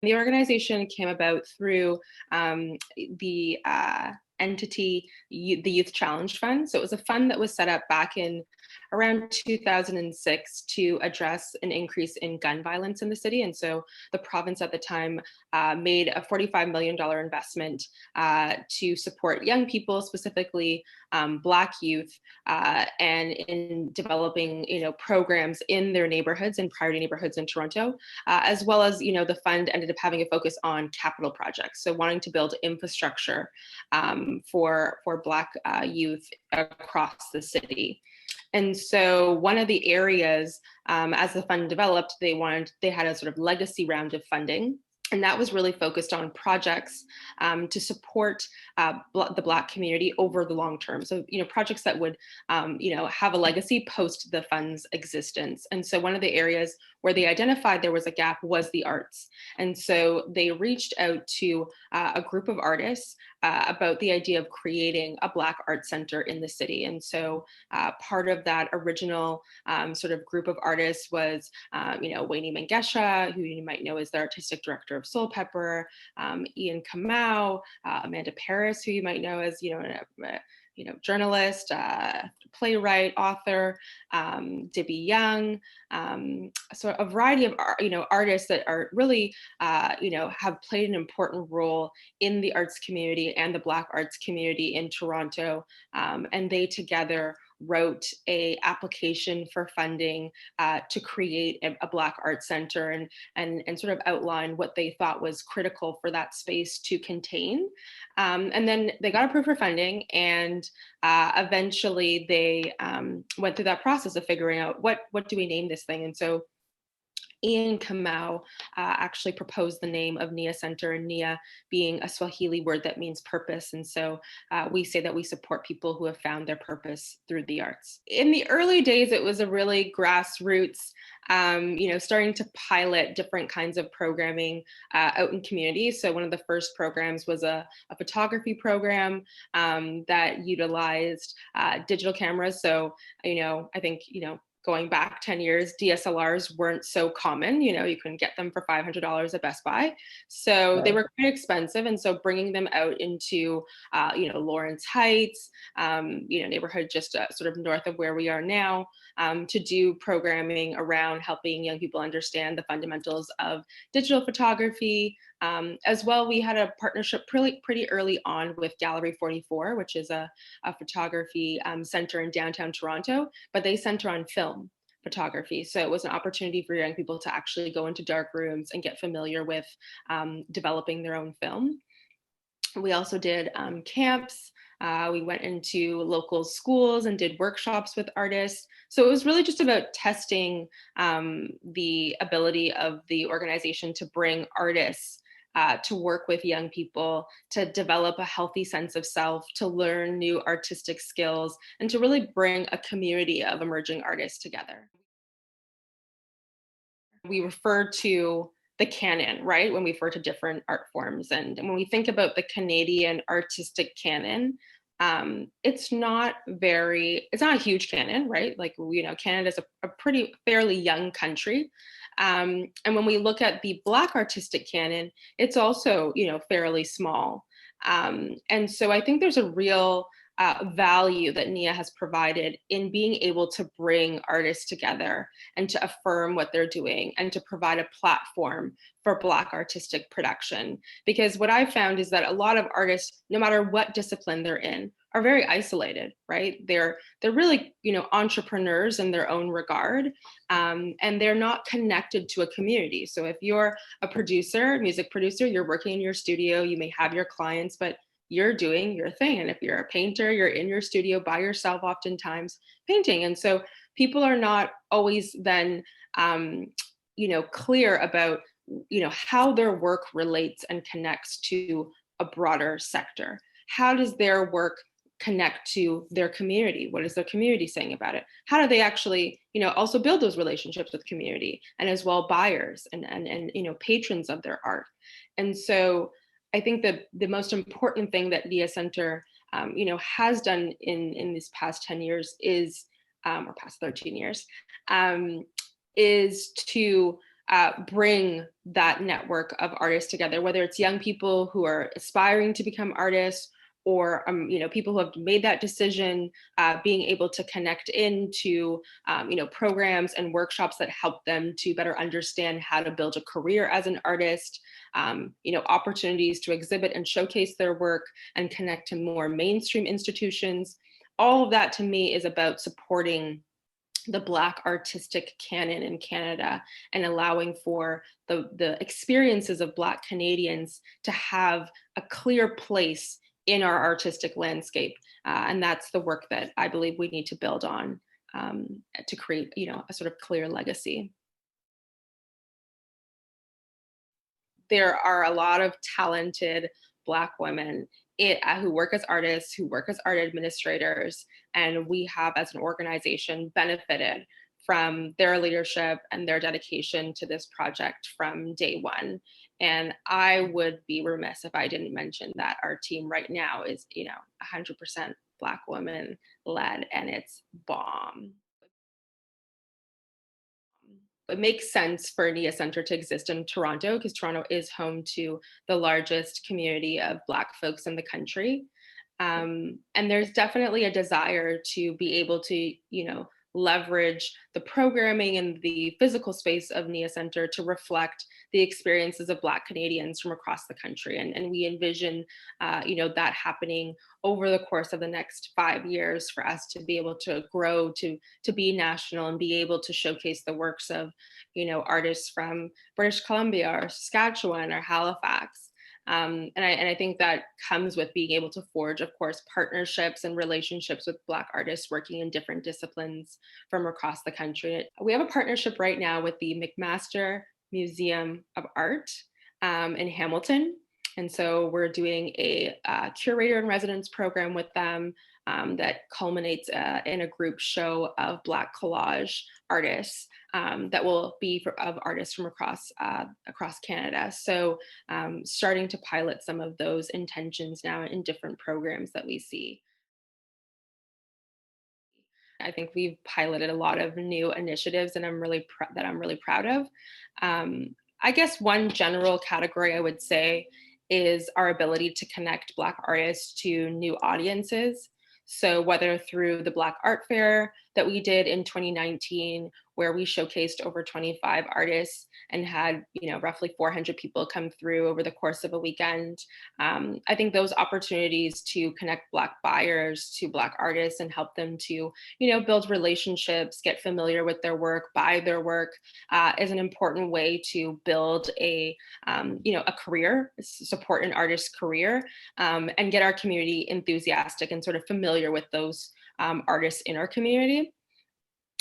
the organization came about through the entity, the Youth Challenge Fund. So it was a fund that was set up back in around 2006 to address an increase in gun violence in the city. And so the province at the time made a $45 million investment to support young people, specifically Black youth, and in developing, programs in their neighborhoods and priority neighborhoods in Toronto, as well as, the fund ended up having a focus on capital projects. So wanting to build infrastructure for Black youth across the city. And so one of the areas, as the fund developed, they had a sort of legacy round of funding. And that was really focused on projects to support the Black community over the long term. So, projects that would, have a legacy post the fund's existence. And so one of the areas where they identified there was a gap was the arts. And so they reached out to a group of artists about the idea of creating a Black art center in the city. And so part of that original sort of group of artists was, Wayne Mangesha, who you might know as the artistic director of Soul Pepper, Ian Kamau, Amanda Paris, who you might know as, journalist, playwright, author, Dibby Young, so a variety of artists that are really have played an important role in the arts community and the Black arts community in Toronto, and they together wrote a application for funding to create a Black Arts Center and sort of outline what they thought was critical for that space to contain. And then they got approved for funding, and eventually they went through that process of figuring out what do we name this thing. And so Ian Kamau actually proposed the name of Nia Centre, and Nia being a Swahili word that means purpose. And so we say that we support people who have found their purpose through the arts. In the early days, it was a really grassroots, starting to pilot different kinds of programming out in communities. So one of the first programs was a photography program that utilized digital cameras. So, I think, going back 10 years, DSLRs weren't so common. You couldn't get them for $500 at Best Buy. So they were quite expensive. And so bringing them out into, Lawrence Heights, neighborhood just sort of north of where we are now, to do programming around helping young people understand the fundamentals of digital photography. As well, we had a partnership pretty early on with Gallery 44, which is a photography center in downtown Toronto, but they center on film photography. So it was an opportunity for young people to actually go into dark rooms and get familiar with developing their own film. We also did camps. We went into local schools and did workshops with artists. So it was really just about testing the ability of the organization to bring artists to work with young people, to develop a healthy sense of self, to learn new artistic skills, and to really bring a community of emerging artists together. We refer to the canon, right? When we refer to different art forms. And when we think about the Canadian artistic canon, it's not a huge canon, right? Like, Canada is a pretty fairly young country. And when we look at the Black artistic canon, it's also, fairly small. And so I think there's a real value that Nia has provided in being able to bring artists together and to affirm what they're doing and to provide a platform for Black artistic production. Because what I've found is that a lot of artists, no matter what discipline they're in, are very isolated, right? They're really, entrepreneurs in their own regard, and they're not connected to a community. So if you're a music producer, you're working in your studio, you may have your clients, but you're doing your thing. And if you're a painter, you're in your studio by yourself, oftentimes painting. And so people are not always then, clear about, how their work relates and connects to a broader sector. How does their work connect to their community? What is their community saying about it? How do they actually, also build those relationships with community and as well buyers and patrons of their art? And so I think that the most important thing that Nia Centre, has done in these past 10 years is, or past 13 years, is to bring that network of artists together, whether it's young people who are aspiring to become artists or people who have made that decision, being able to connect into programs and workshops that help them to better understand how to build a career as an artist, opportunities to exhibit and showcase their work and connect to more mainstream institutions. All of that to me is about supporting the Black artistic canon in Canada and allowing for the experiences of Black Canadians to have a clear place in our artistic landscape. And that's the work that I believe we need to build on to create, a sort of clear legacy. There are a lot of talented Black women who work as artists, who work as art administrators, and we have, as an organization, benefited from their leadership and their dedication to this project from day one. And I would be remiss if I didn't mention that our team right now is, 100% Black women led, and it's bomb. It makes sense for Nia Centre to exist in Toronto because Toronto is home to the largest community of Black folks in the country. And there's definitely a desire to be able to, leverage the programming and the physical space of Nia Centre to reflect the experiences of Black Canadians from across the country. And we envision, that happening over the course of the next 5 years for us to be able to grow to be national and be able to showcase the works of, artists from British Columbia or Saskatchewan or Halifax. And I think that comes with being able to forge, of course, partnerships and relationships with Black artists working in different disciplines from across the country. We have a partnership right now with the McMaster Museum of Art in Hamilton. And so we're doing a curator in residence program with them that culminates in a group show of Black collage artists that will be of artists from across Canada. So starting to pilot some of those intentions now in different programs that we see. I think we've piloted a lot of new initiatives, and I'm really proud of. I guess one general category I would say is our ability to connect Black artists to new audiences. So whether through the Black Art Fair that we did in 2019, where we showcased over 25 artists and had, roughly 400 people come through over the course of a weekend. I think those opportunities to connect Black buyers to Black artists and help them to, build relationships, get familiar with their work, buy their work, is an important way to build a career, support an artist's career, and get our community enthusiastic and sort of familiar with those artists in our community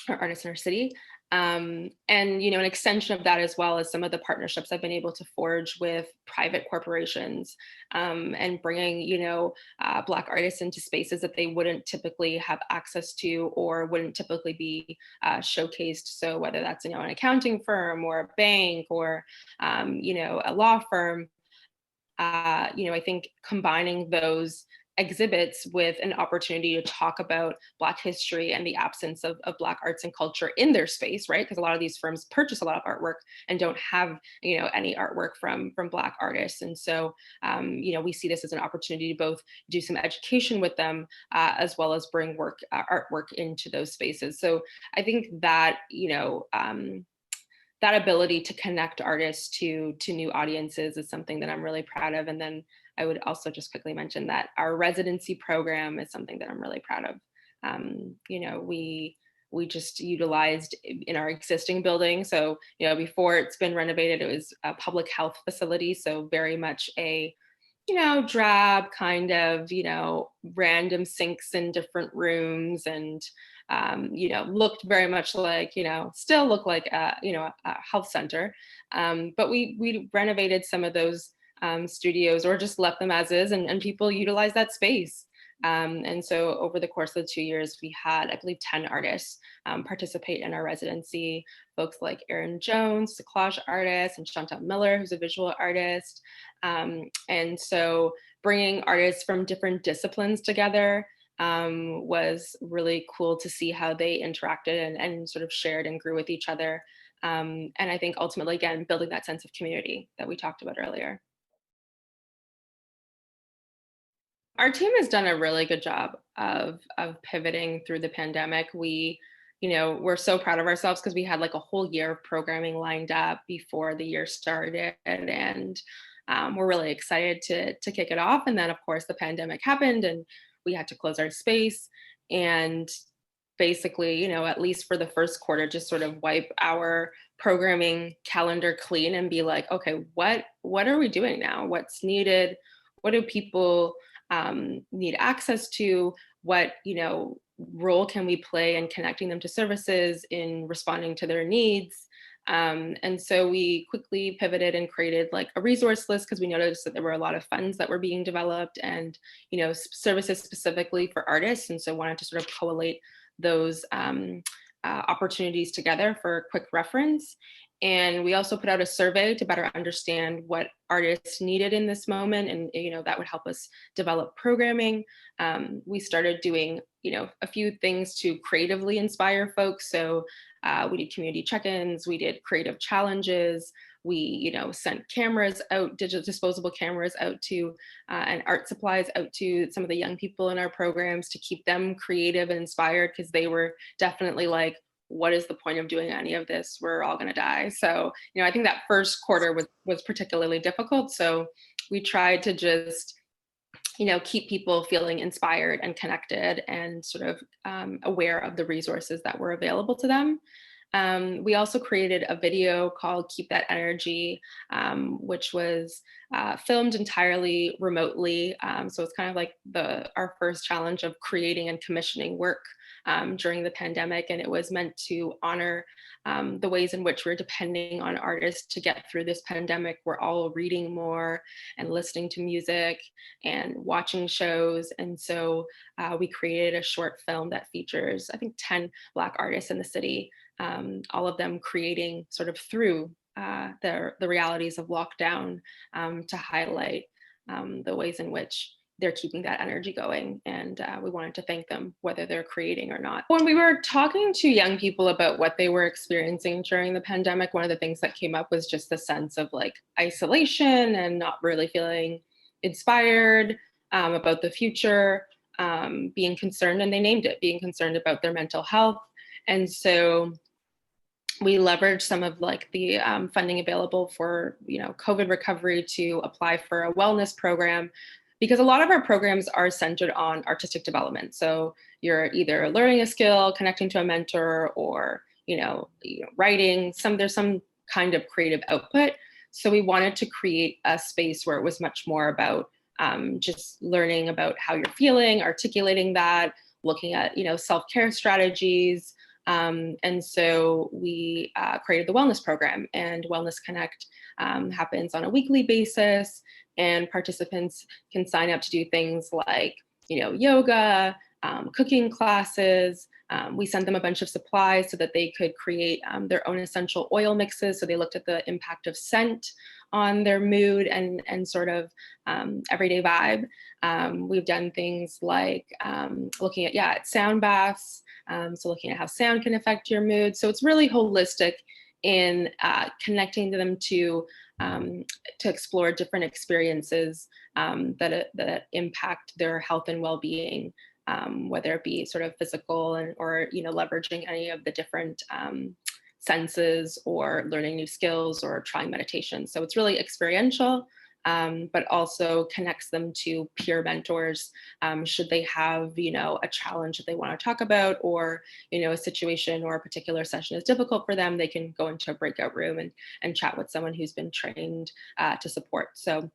or artists in our city. And, an extension of that as well as some of the partnerships I've been able to forge with private corporations and bringing, Black artists into spaces that they wouldn't typically have access to or wouldn't typically be showcased. So whether that's, an accounting firm or a bank or, a law firm, I think combining those exhibits with an opportunity to talk about Black history and the absence of Black arts and culture in their space, right? Because a lot of these firms purchase a lot of artwork and don't have, any artwork from Black artists. And so, we see this as an opportunity to both do some education with them as well as bring artwork into those spaces. So I think that, that ability to connect artists to new audiences is something that I'm really proud of. And then I would also just quickly mention that our residency program is something that I'm really proud of. We just utilized in our existing building. So, before it's been renovated, it was a public health facility. So very much a, drab kind of, random sinks in different rooms and, looked very much like, still look like a health center. But we renovated some of those studios or just left them as is, and people utilize that space. And so over the course of the 2 years, we had, I believe, 10 artists participate in our residency, folks like Erin Jones, a collage artist, and Chantal Miller, who's a visual artist. And so bringing artists from different disciplines together was really cool to see how they interacted and sort of shared and grew with each other. And I think ultimately, again, building that sense of community that we talked about earlier. Our team has done a really good job of pivoting through the pandemic. We're so proud of ourselves because we had like a whole year of programming lined up before the year started, and we're really excited to kick it off. And then, of course, the pandemic happened, and we had to close our space, and basically, at least for the first quarter, just sort of wipe our programming calendar clean and be like, okay, what are we doing now? What's needed? What do people need access to? What role can we play in connecting them to services, in responding to their needs? And so we quickly pivoted and created like a resource list because we noticed that there were a lot of funds that were being developed, and services specifically for artists, and so wanted to sort of collate those opportunities together for quick reference. And we also put out a survey to better understand what artists needed in this moment, and that would help us develop programming. We started doing a few things to creatively inspire folks. So we did community check-ins, we did creative challenges, we sent cameras out, digital disposable cameras out to and art supplies out to some of the young people in our programs to keep them creative and inspired, because they were definitely like, what is the point of doing any of this? We're all going to die. So, I think that first quarter was particularly difficult. So we tried to just, keep people feeling inspired and connected and sort of aware of the resources that were available to them. We also created a video called Keep That Energy, which was filmed entirely remotely. So it's kind of like our first challenge of creating and commissioning work during the pandemic. And it was meant to honor the ways in which we're depending on artists to get through this pandemic. We're all reading more and listening to music and watching shows. And so we created a short film that features, I think, 10 Black artists in the city, all of them creating sort of through the realities of lockdown, to highlight the ways in which they're keeping that energy going. And we wanted to thank them, whether they're creating or not. When we were talking to young people about what they were experiencing during the pandemic, one of the things that came up was just the sense of like isolation and not really feeling inspired about the future, being concerned, and they named it, being concerned about their mental health. And so we leveraged some of like the funding available for COVID recovery to apply for a wellness program, because a lot of our programs are centered on artistic development. So you're either learning a skill, connecting to a mentor, or writing. There's some kind of creative output. So we wanted to create a space where it was much more about just learning about how you're feeling, articulating that, looking at self-care strategies. And so we created the wellness program, and Wellness Connect happens on a weekly basis, and participants can sign up to do things like, yoga, cooking classes. We sent them a bunch of supplies so that they could create their own essential oil mixes. So they looked at the impact of scent on their mood and sort of everyday vibe. We've done things like looking at sound baths. So looking at how sound can affect your mood. So it's really holistic in connecting them to explore different experiences that impact their health and well-being, whether it be sort of physical or leveraging any of the different senses, or learning new skills, or trying meditation. So it's really experiential, but also connects them to peer mentors, should they have a challenge that they want to talk about, or a situation or a particular session is difficult for them. They can go into a breakout room and chat with someone who's been trained to support. So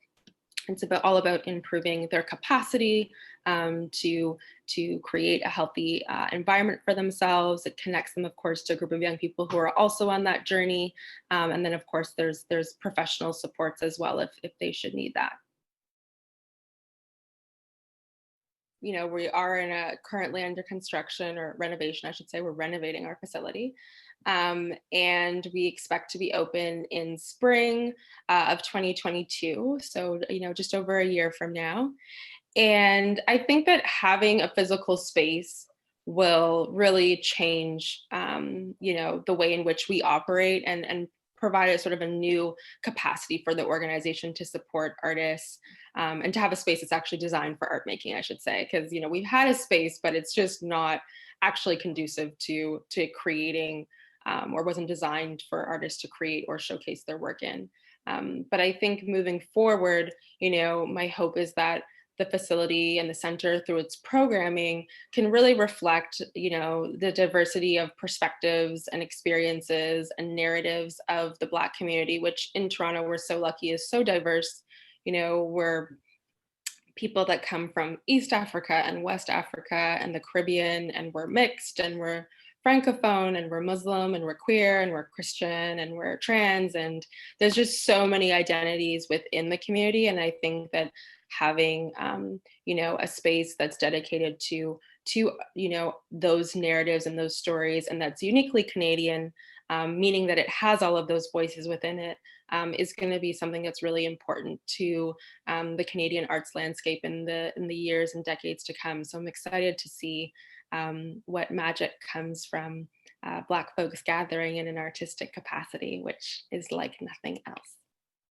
it's all about improving their capacity to create a healthy environment for themselves. It connects them, of course, to a group of young people who are also on that journey. And then, of course, there's professional supports as well if they should need that. We are currently under construction, or renovation, I should say. We're renovating our facility. And we expect to be open in spring of 2022. So, just over a year from now. And I think that having a physical space will really change, the way in which we operate, and provide a sort of a new capacity for the organization to support artists, and to have a space that's actually designed for art making, I should say, because we've had a space, but it's just not actually conducive to creating, or wasn't designed for artists to create or showcase their work in. But I think moving forward, my hope is that the facility and the center through its programming can really reflect, the diversity of perspectives and experiences and narratives of the Black community, which in Toronto we're so lucky is so diverse. We're people that come from East Africa and West Africa and the Caribbean, and we're mixed, and we're francophone, and we're Muslim, and we're queer, and we're Christian, and we're trans, and there's just so many identities within the community. And I think that having, a space that's dedicated to those narratives and those stories, and that's uniquely Canadian, meaning that it has all of those voices within it, is going to be something that's really important to, the Canadian arts landscape in the years and decades to come. So I'm excited to see, what magic comes from, Black folks gathering in an artistic capacity, which is like nothing else.